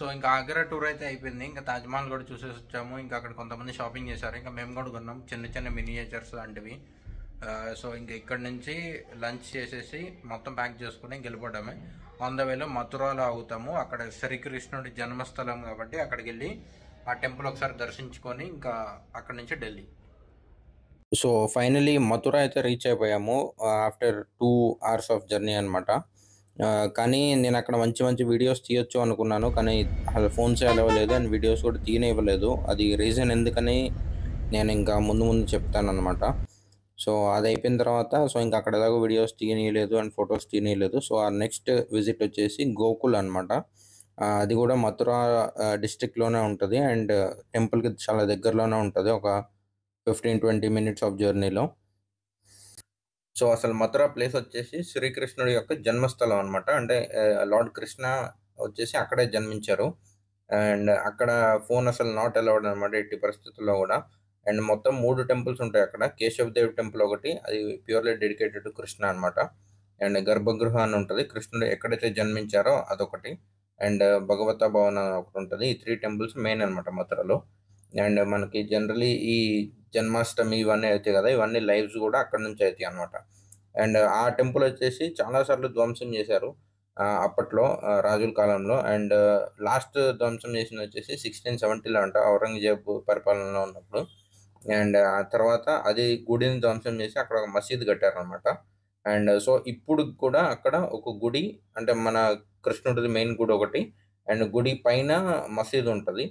So ఇంకా Agra tour అయితే అయిపోయింది. ఇంకా తాజ్మహల్ కూడా చూసేసి వచ్చాము. ఇంకా అక్కడ కొంతమంది షాపింగ్ చేశారు. ఇంకా మేము కూడా కొన్నాం చిన్న చిన్న మినియేచర్స్ లాంటివి. సో ఇంకా ఇక్కడ నుంచి లంచ్ చేసేసి మొత్తం ప్యాక్ చేసుకుని వెళ్ళిపోవడమే. ఆన్ ద వేలో మథురాలో ఆగుతాము. అక్కడ శ్రీకృష్ణుడి జన్మస్థలం కాబట్టి అక్కడికి వెళ్ళి ఆ టెంపుల్ ఒకసారి దర్శించుకొని ఇంకా అక్కడ నుంచి ఢిల్లీ. సో ఫైనలీ మథుర అయితే రీచ్ అయిపోయాము ఆఫ్టర్ 2 hours ఆఫ్ జర్నీ అనమాట. కానీ నేను అక్కడ మంచి మంచి వీడియోస్ తీయొచ్చు అనుకున్నాను, కానీ అసలు ఫోన్స్ అలవలేదు అండ్ వీడియోస్ కూడా తీయనివ్వలేదు. అది రీజన్ ఎందుకని నేను ఇంకా ముందు ముందు చెప్తాను అనమాట. సో అది అయిపోయిన తర్వాత సో ఇంకా అక్కడ దాకా వీడియోస్ తీయనీయలేదు అండ్ ఫొటోస్ తీయనీయలేదు. సో ఆ నెక్స్ట్ విజిట్ వచ్చేసి గోకుల్ అనమాట. అది కూడా మథుర డిస్ట్రిక్ట్లోనే ఉంటుంది అండ్ టెంపుల్కి చాలా దగ్గరలోనే ఉంటుంది, ఒక 15-20 minutes ఆఫ్ జర్నీలో. సో అసలు మథుర ప్లేస్ వచ్చేసి శ్రీకృష్ణుడి యొక్క జన్మస్థలం అనమాట. అంటే లార్డ్ కృష్ణ వచ్చేసి అక్కడే జన్మించారు అండ్ అక్కడ ఫోన్ అసలు నాట్ అలౌడ్ అనమాట ఎట్టి పరిస్థితుల్లో కూడా. అండ్ మొత్తం 3 టెంపుల్స్ ఉంటాయి అక్కడ. కేశవ్ దేవ్ టెంపుల్ ఒకటి, అది ప్యూర్లీ డెడికేటెడ్ టు కృష్ణ అనమాట. అండ్ గర్భగృహ అని ఉంటుంది, కృష్ణుడు ఎక్కడైతే జన్మించారో అదొకటి. అండ్ భగవత భవన్ ఒకటి ఉంటుంది. ఈ 3 టెంపుల్స్ మెయిన్ అనమాట మథురలో. అండ్ మనకి జనరలీ ఈ జన్మాష్టమి ఇవన్నీ అవుతాయి కదా, ఇవన్నీ లైవ్స్ కూడా అక్కడ నుంచి అవుతాయి అనమాట. అండ్ ఆ టెంపుల్ వచ్చేసి చాలాసార్లు ధ్వంసం చేశారు అప్పట్లో రాజుల కాలంలో. అండ్ లాస్ట్ ధ్వంసం చేసింది వచ్చేసి 1670లో అంట, ఔరంగజేబు పరిపాలనలో ఉన్నప్పుడు. అండ్ ఆ తర్వాత అది గుడిని ధ్వంసం చేసి అక్కడ ఒక మసీద్ కట్టారనమాట. అండ్ సో ఇప్పుడు కూడా అక్కడ ఒక గుడి, అంటే మన కృష్ణుడిది మెయిన్ గుడి ఒకటి అండ్ గుడి పైన మసీద్ ఉంటుంది.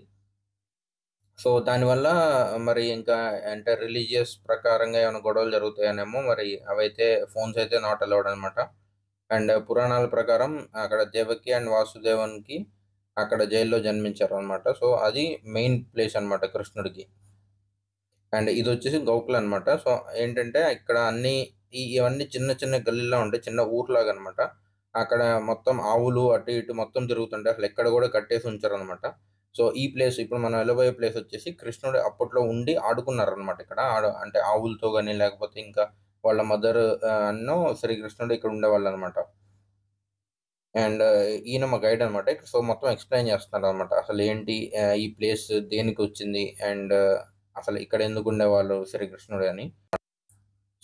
సో దానివల్ల మరి ఇంకా అంటే రిలీజియస్ ప్రకారంగా ఏమైనా గొడవలు జరుగుతాయనేమో మరి, అవైతే ఫోన్స్ అయితే నాట్ అలౌడ్ అనమాట. అండ్ పురాణాల ప్రకారం అక్కడ దేవకి అండ్ వాసుదేవన్కి అక్కడ జైల్లో జన్మించారు అనమాట. సో అది మెయిన్ ప్లేస్ అనమాట కృష్ణుడికి. అండ్ ఇది వచ్చేసి గోకుల్ అనమాట. సో ఏంటంటే ఇక్కడ అన్ని ఇవన్నీ చిన్న చిన్న గల్లీలా ఉంటాయి, చిన్న ఊర్లాగా అనమాట. అక్కడ మొత్తం ఆవులు అటు ఇటు మొత్తం తిరుగుతుంటాయి, అసలు ఎక్కడ కూడా కట్టేసి ఉంచారు అనమాట. సో ఈ ప్లేస్ ఇప్పుడు మనం వెళ్ళబోయే ప్లేస్ వచ్చేసి కృష్ణుడు అప్పట్లో ఉండి ఆడుకున్నారనమాట ఇక్కడ. అంటే ఆవులతో కానీ లేకపోతే ఇంకా వాళ్ళ మదర్ అన్నో శ్రీకృష్ణుడు ఇక్కడ ఉండేవాళ్ళు అనమాట. అండ్ ఈయన మా గైడ్ అనమాట. సో మొత్తం ఎక్స్ప్లెయిన్ చేస్తున్నారు అనమాట, అసలు ఏంటి ఈ ప్లేస్ దేనికి వచ్చింది అండ్ అసలు ఇక్కడ ఎందుకు ఉండేవాళ్ళు శ్రీకృష్ణుడు అని.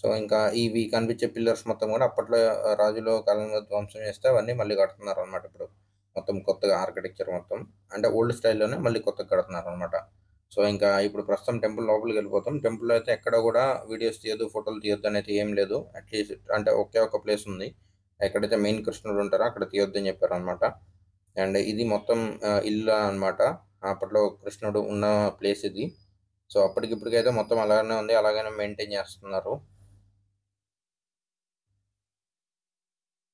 సో ఇంకా ఇవి కనిపించే పిల్లర్స్ మొత్తం కూడా అప్పట్లో రాజుల కాలంలో ధ్వంసం చేస్తే అవన్నీ మళ్ళీ కడుతున్నారు అనమాట. ఇప్పుడు మొత్తం కొత్తగా ఆర్కిటెక్చర్ మొత్తం అంటే ఓల్డ్ స్టైల్లోనే మళ్ళీ కొత్తగా కడుతున్నారు అనమాట. సో ఇంకా ఇప్పుడు ప్రస్తుతం టెంపుల్ లోపలికి వెళ్ళిపోతాం. టెంపుల్లో అయితే ఎక్కడ కూడా వీడియోస్ తీయొద్దు, ఫోటోలు తీయొద్దు అనేది ఏం లేదు. అట్లీస్ట్ అంటే ఒకే ఒక ప్లేస్ ఉంది, ఎక్కడైతే మెయిన్ కృష్ణుడు ఉంటారో అక్కడ తీయొద్దు అని చెప్పారు అనమాట. అండ్ ఇది మొత్తం ఇల్లు అనమాట, అప్పట్లో కృష్ణుడు ఉన్న ప్లేస్ ఇది. సో అప్పటికిప్పటికైతే మొత్తం అలాగనే ఉంది, అలాగనే మెయింటైన్ చేస్తున్నారు.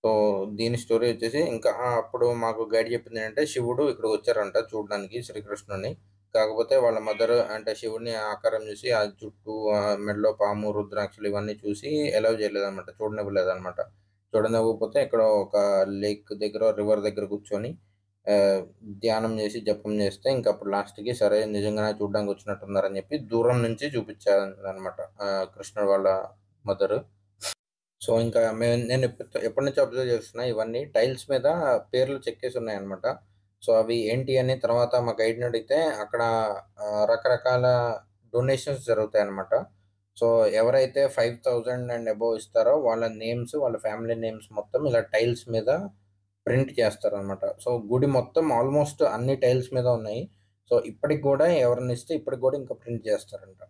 సో దీని స్టోరీ వచ్చేసి ఇంకా అప్పుడు మాకు గైడ్ చెప్పింది ఏంటంటే శివుడు ఇక్కడికి వచ్చారంట చూడడానికి శ్రీకృష్ణుని. కాకపోతే వాళ్ళ మదర్ అంటే శివుడిని ఆకారం చూసి ఆ జుట్టు మెడలో పాము రుద్రాక్షలు ఇవన్నీ చూసి అలౌ చేయలేదన్నమాట, చూడనివ్వలేదన్నమాట. చూడనివ్వకపోతే ఇక్కడ ఒక లేక్ దగ్గర రివర్ దగ్గర కూర్చొని ధ్యానం చేసి జపం చేస్తే ఇంకా అప్పుడు లాస్ట్కి సరే నిజంగానే చూడడానికి వచ్చినట్టున్నారని చెప్పి దూరం నుంచి చూపించారనమాట కృష్ణుడు వాళ్ళ మదరు. సో ఇంకా నేను ఎప్పటి నుంచి అబ్జర్వ్ చేస్తున్నా, ఇవన్నీ టైల్స్ మీద పేర్లు చెక్కేసి ఉన్నాయన్నమాట. సో అవి ఏంటి అని తర్వాత మా గైడ్ని అడిగితే అక్కడ రకరకాల డొనేషన్స్ జరుగుతాయి అన్నమాట. సో ఎవరైతే 5,000 అండ్ అబోవ్ ఇస్తారో వాళ్ళ నేమ్స్, వాళ్ళ ఫ్యామిలీ నేమ్స్ మొత్తం ఇలా టైల్స్ మీద ప్రింట్ చేస్తారనమాట. సో గుడి మొత్తం ఆల్మోస్ట్ అన్ని టైల్స్ మీద ఉన్నాయి. సో ఇప్పటికి కూడా ఎవరిని ఇస్తే ఇప్పటికి కూడా ఇంకా ప్రింట్ చేస్తారంట.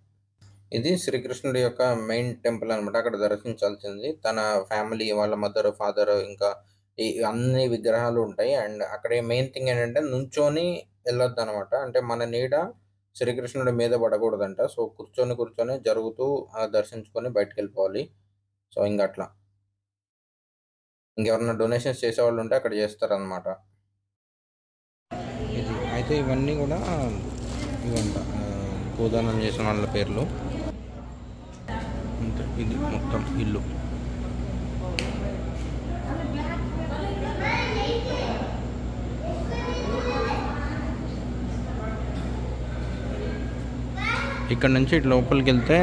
ఇది శ్రీకృష్ణుడి యొక్క మెయిన్ టెంపుల్ అనమాట. అక్కడ దర్శించాల్సింది తన ఫ్యామిలీ, వాళ్ళ మదర్, ఫాదర్, ఇంకా ఈ అన్ని విగ్రహాలు ఉంటాయి. అండ్ అక్కడ మెయిన్ థింగ్ ఏంటంటే నుంచొని వెళ్ళొద్దు అనమాట. అంటే మన నీడ శ్రీకృష్ణుడి మీద పడకూడదంట. సో కూర్చొని జరుగుతూ దర్శించుకొని బయటకు వెళ్ళిపోవాలి. సో ఇంకా అట్లా ఇంకెవరన్నా డొనేషన్స్ చేసేవాళ్ళు ఉంటే అక్కడ చేస్తారనమాట. ఇది అయితే ఇవన్నీ కూడా ఇవంట భూదానం చేసిన వాళ్ళ పేర్లు. ఇది మొత్తం ఇల్లు. ఇక్కడ నుంచి ఇటు లోపలికి వెళ్తే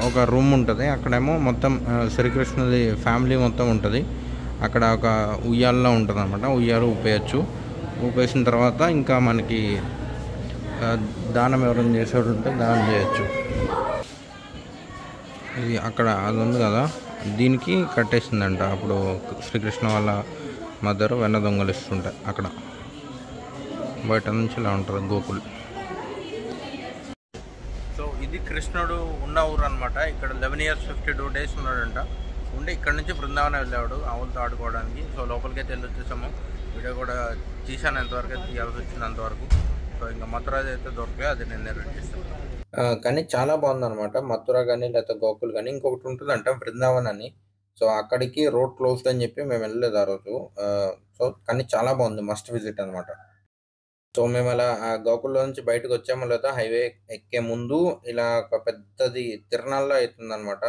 ఒక రూమ్ ఉంటుంది, అక్కడేమో మొత్తం శ్రీకృష్ణుడి ఫ్యామిలీ మొత్తం ఉంటుంది. అక్కడ ఒక ఉయ్యాల్లో ఉంటుంది అనమాట, ఉయ్యాలు ఊపేయచ్చు. ఊపేసిన తర్వాత ఇంకా మనకి దానం ఎవరైనా చేసేవాడు ఉంటే దానం చేయొచ్చు. ఇది అక్కడ అది ఉంది కదా, దీనికి కట్టేసిందంట. అప్పుడు శ్రీకృష్ణ వాళ్ళ మదర్ వెన్న దొంగలిస్తుంటాయి అక్కడ. బయట నుంచి ఇలా ఉంటుంది గోకుల్. సో ఇది కృష్ణుడు ఉన్న ఊరు అనమాట. ఇక్కడ 11 years 52 days ఉన్నాడంట. ఉండి ఇక్కడ నుంచి బృందావనం వెళ్ళేవాడు ఆవులతో ఆడుకోవడానికి. సో లోపలికైతే వెళ్ళి వచ్చేసాము. వీడియో కూడా తీసాను, ఎంతవరకు అయితే తీయాల్సి వచ్చింది అంతవరకు. సో ఇంకా మథురా అయితే దొరకలేదు, అది నేను ఎడిట్ చేస్తాను. కానీ చాలా బాగుందన్నమాట మథురా కానీ లేకపోతే గోకుల్ కానీ. ఇంకొకటి ఉంటుందంట బృందావన్ అని. సో అక్కడికి రోడ్ క్లోజ్డ్ అని చెప్పి మేము వెళ్ళలేదు ఆ రోజు. సో కానీ చాలా బాగుంది, మస్ట్ విజిట్ అనమాట. సో మేము అలా గోకుల్లో నుంచి బయటకు వచ్చామో లేదా హైవే ఎక్కే ముందు ఇలా ఒక పెద్దది తిరణాల్లో అవుతుంది అనమాట.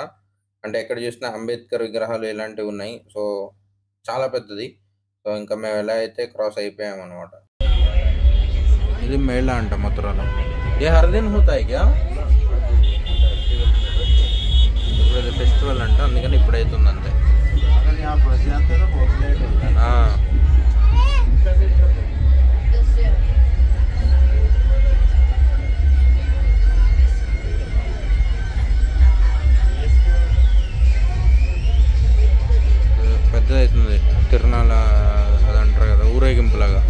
అంటే ఎక్కడ చూసినా అంబేద్కర్ విగ్రహాలు ఇలాంటివి ఉన్నాయి. సో చాలా పెద్దది. సో ఇంకా మేము ఎలా అయితే క్రాస్ అయిపోయాం అనమాట. ఇది మేళా అంట మథురాలో. ఏ హర్ దిన్ హోతాయి క్యా? ఇప్పుడు ఫెస్టివల్ అంట, అందుకని ఇప్పుడు అవుతుంది అంతే. పెద్దది అవుతుంది తిరునాళ్ళ, అది అంటారు కదా ఊరేగింపులాగా.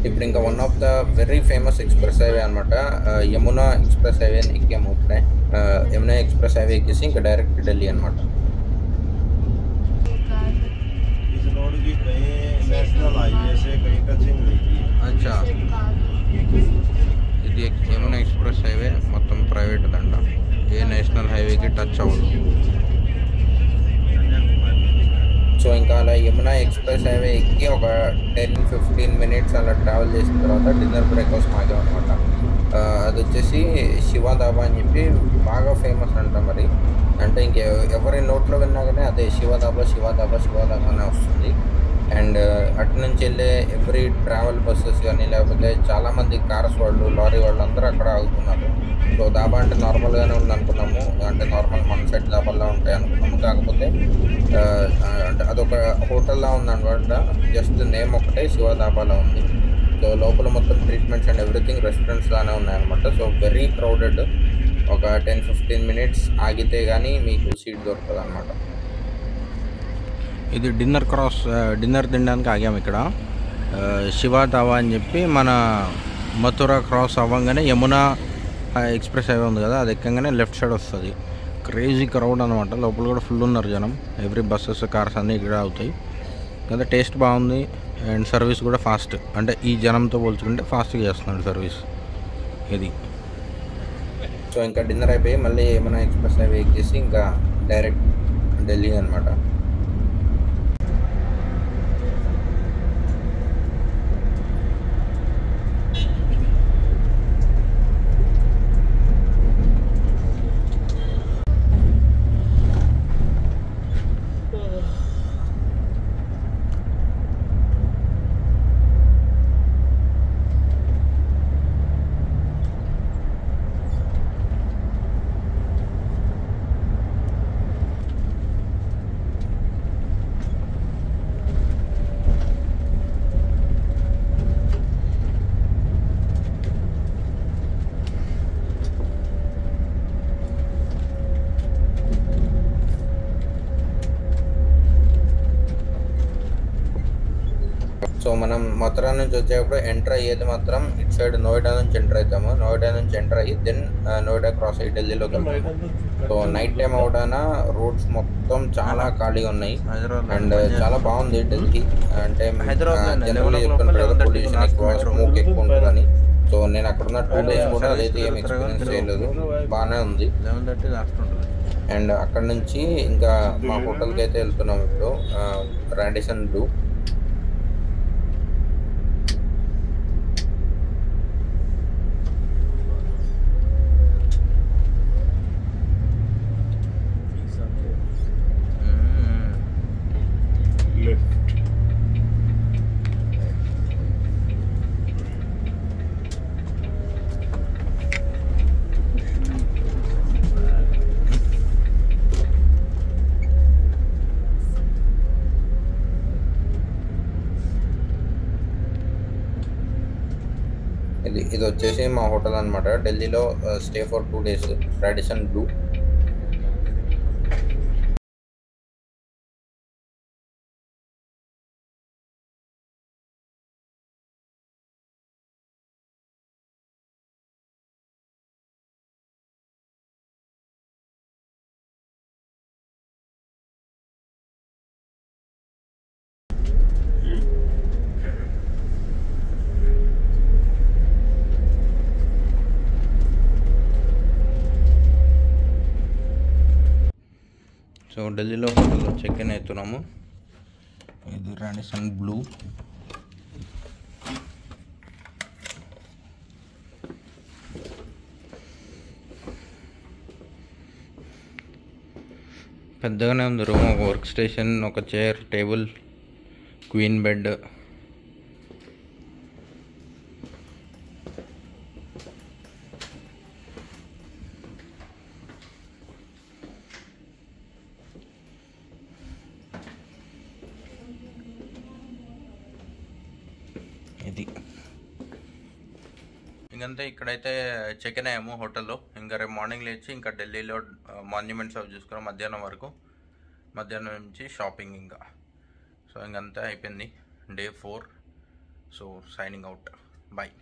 ఇప్పుడు ఇంకా one of the very famous express highway అనమాట, యమునా ఎక్స్ప్రెస్ హైవే ఎక్కాము ఇప్పుడే. యమునా ఎక్స్ప్రెస్ హైవే ఎక్కేసి ఇంకా డైరెక్ట్ ఢిల్లీ అనమాట. అచ్చా, ఇది యమునా ఎక్స్ప్రెస్ హైవే మొత్తం ప్రైవేట్ దండ, ఏ నేషనల్ హైవేకి టచ్ అవ్వదు. సో ఇంకా అలా యమునా ఎక్స్ప్రెస్ హైవే ఎక్కి ఒక 10-15 minutes అలా ట్రావెల్ చేసిన తర్వాత డిన్నర్ బ్రేక్ కోసం ఆగామన్నమాట. అది వచ్చేసి శివ ధాబా అని చెప్పి బాగా ఫేమస్ అంట. మరి అంటే ఎవరి నోట్లో విన్నా కానీ అదే శివ ధాబా శివ ధాబా శివ ధాబా అనే వస్తుంది. అండ్ అటు నుంచి వెళ్ళే ఎవ్రీ ట్రావెల్ బస్సెస్ కానీ లేకపోతే చాలామంది కార్స్ వాళ్ళు లారీ వాళ్ళు అందరూ అక్కడ ఆగుతున్నారు. సో ధాబా అంటే నార్మల్గానే ఉంది అనుకున్నాము, అంటే నార్మల్ మన సైడ్ ధాబాల్లో ఉంటాయి అనుకున్నాము. కాకపోతే అంటే అదొక హోటల్లా ఉందన్నమాట, జస్ట్ నేమ్ ఒకటే శివ ధాబాలో ఉంది. సో లోపల మొత్తం ట్రీట్మెంట్స్ అండ్ ఎవ్రీథింగ్ రెస్టారెంట్స్ లానే ఉన్నాయన్నమాట. So very crowded. ఒక 10-15 minutes ఆగితే కానీ మీకు సీట్ దొరుకుతుంది అనమాట. ఇది డిన్నర్ తినడానికి ఆగాము ఇక్కడ శివ ధాబా అని చెప్పి. మన మథురా క్రాస్ అవ్వగానే యమునా ఎక్స్ప్రెస్ హైవే ఉంది కదా, అది ఎక్కగానే లెఫ్ట్ సైడ్ వస్తుంది. క్రేజీ క్రౌడ్ అనమాట, లోపల కూడా ఫుల్ ఉన్నారు జనం. ఎవ్రీ బస్సెస్ కార్స్ అన్నీ ఇక్కడ అవుతాయి కదా. టేస్ట్ బాగుంది అండ్ సర్వీస్ కూడా ఫాస్ట్, అంటే ఈ జనంతో పోల్చుకుంటే ఫాస్ట్గా చేస్తున్నాడు సర్వీస్ ఇది. సో ఇంకా డిన్నర్ అయిపోయి మళ్ళీ యమునా ఎక్స్ప్రెస్ హైవే ఎక్కేసి ఇంకా డైరెక్ట్ ఢిల్లీ అనమాట. సో మనం మథురా నుంచి వచ్చేటప్పుడు ఎంటర్ అయ్యేది మాత్రం ఇటు సైడ్ నోయిడా నుంచి ఎంటర్ అవుతాము. నోయిడా నుంచి ఎంటర్ అయ్యి దెన్ నోయిడా క్రాస్ అయ్యి ఢిల్లీలోకి వెళ్తాము. సో నైట్ టైం అవడాన రోడ్స్ మొత్తం చాలా ఖాళీగా ఉన్నాయి అండ్ చాలా బాగుంది ఢిల్లీ. అంటే జనరల్లీ చెప్తుంటారు కదా పొల్యూషన్ ఎక్కువ, స్మోక్ ఎక్కువ ఉంటుందని. సో నేను అక్కడ ఉన్న 2 days కూడా అదైతే ఏం ఎక్స్పీరియన్స్ చేయలేదు, బాగానే ఉంది. అండ్ అక్కడ నుంచి ఇంకా మా హోటల్కి అయితే వెళ్తున్నాం ఇప్పుడు, రాడిసన్ బ్లూ. ఇది వచ్చేసి మా హోటల్ అనమాట, ఢిల్లీలో stay for 2 days, Radisson Blu. So ఢిల్లీలో హోటల్లో చెక్ ఇన్ అవుతున్నాము. ఇది రాడిసన్ బ్లూ. పెద్దగానే ఉంది రూమ్, ఒక వర్క్ స్టేషన్, ఒక చైర్, టేబుల్, క్వీన్ బెడ్. ఇది ఇంకంతే, ఇక్కడైతే చెక్ ఇన్ అయ్యాము హోటల్లో. ఇంకా రేపు మార్నింగ్ లేచి ఇంకా ఢిల్లీలో మాన్యుమెంట్స్ అవి చూసుకున్నాం మధ్యాహ్నం వరకు. మధ్యాహ్నం నుంచి షాపింగ్ ఇంకా. సో ఇంకంతే అయిపోయింది day 4. So signing out, bye.